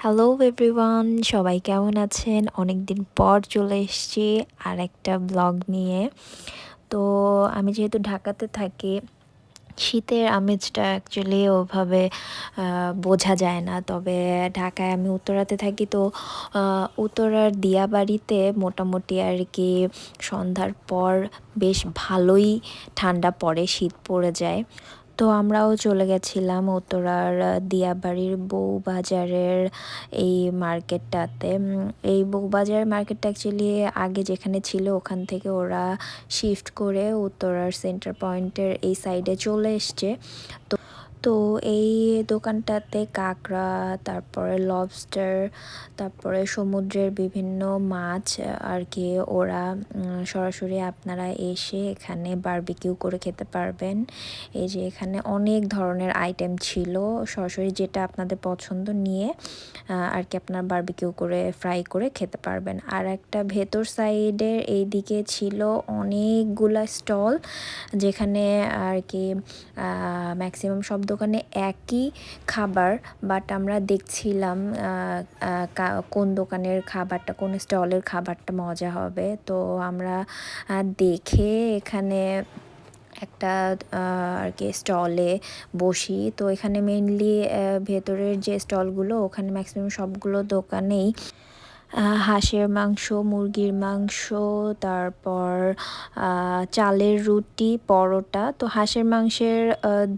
Hello everyone, সবাই কেমন আছেন? অনেকদিন পর চলে এসেছি আর একটা ব্লগ নিয়ে। তো আমি যেহেতু ঢাকাতে থাকি, শীতের আমেজটা অ্যাকচুয়ালি ওভাবে বোঝা যায় না। তবে ঢাকায় আমি উত্তরাতে থাকি, তো উত্তরার দিয়াবাড়িতে মোটামুটি আর কি সন্ধ্যার পর বেশ ভালোই ঠান্ডা পড়ে, শীত পড়ে যায়। তো আমরাও চলে গেছিলাম উত্তরার দিয়াবাড়ির বউবাজারের এই মার্কেটটাতে। এই বউবাজার মার্কেটটা অ্যাকচুয়ালি আগে যেখানে ছিল ওখান থেকে ওরা শিফট করে উত্তরার সেন্টার পয়েন্টের এই সাইডে চলে এসছে। তো তো এই দোকানটাতে কাঁকড়া, তারপরে লবস্টার, তারপরে সমুদ্রের বিভিন্ন মাছ আর কি ওরা সরাসরি আপনারা এসে এখানে বারবিকিউ করে খেতে পারবেন। এই যে এখানে অনেক ধরনের আইটেম ছিল, সরাসরি যেটা আপনাদের পছন্দ নিয়ে আর কি আপনার বারবিকিউ করে ফ্রাই করে খেতে পারবেন। আর একটা ভেতর সাইডের এই দিকে ছিল অনেকগুলা স্টল, যেখানে আর কি ম্যাক্সিমাম সব দোকানে একই খাবার, বাট আমরা দেখছিলাম কোন দোকানের খাবারটা, কোন স্টলের খাবারটা মজা হবে। তো আমরা দেখে এখানে একটা আর কি স্টলে বসি। তো এখানে মেইনলি ভেতরের যে স্টলগুলো ওখানে ম্যাক্সিমাম সবগুলো দোকানেই হাঁসের মাংস, মুরগির মাংস, তারপর চালের রুটি, পরোটা। তো হাঁসের মাংসের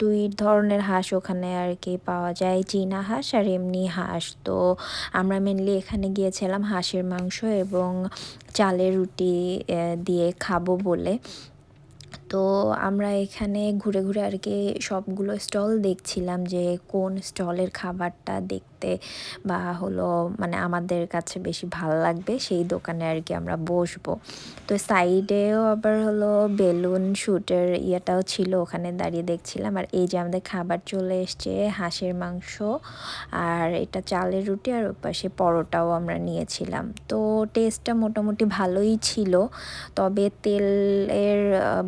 দুই ধরনের হাঁস ওখানে আর কি পাওয়া যায়, চীনা হাঁস আর এমনি হাঁস। তো আমরা মেনলি এখানে গিয়েছিলাম হাঁসের মাংস এবং চালের রুটি দিয়ে খাবো বলে। তো আমরা এখানে ঘুরে ঘুরে আর কি সবগুলো স্টল দেখছিলাম যে কোন স্টলের খাবারটা দেখতে বা হলো মানে আমাদের কাছে বেশি ভালো লাগবে, সেই দোকানে আর কি আমরা বসবো। তো সাইডেও আবার হলো বেলুন শ্যুটের ইয়েটাও ছিল, ওখানে দাঁড়িয়ে দেখছিলাম। আর এই যে আমাদের খাবার চলে এসছে, হাঁসের মাংস আর এটা চালের রুটি, আর ওপাশে পরোটাও আমরা নিয়েছিলাম। তো টেস্টটা মোটামুটি ভালোই ছিল, তবে তেলের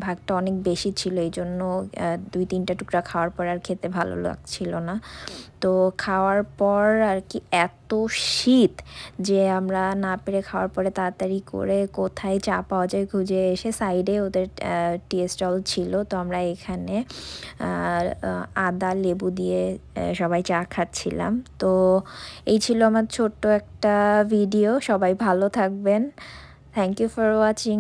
ভাগটা অনেক বেশি ছিল, এই জন্য 2-3টা টুকরা খাওয়ার পর আর খেতে ভালো লাগছিল না। তো খাওয়ার পর আর কি এত শীত যে আমরা না পেরে খাওয়ার পরে তাড়াতাড়ি করে কোথায় চা পাওয়া যায় খুঁজে এসে সাইডে ওদের টি স্টল ছিল, তো আমরা এখানে আদা লেবু দিয়ে সবাই চা খাচ্ছিলাম। তো এই ছিল আমার ছোট্ট একটা ভিডিও। সবাই ভালো থাকবেন। Thank you for watching.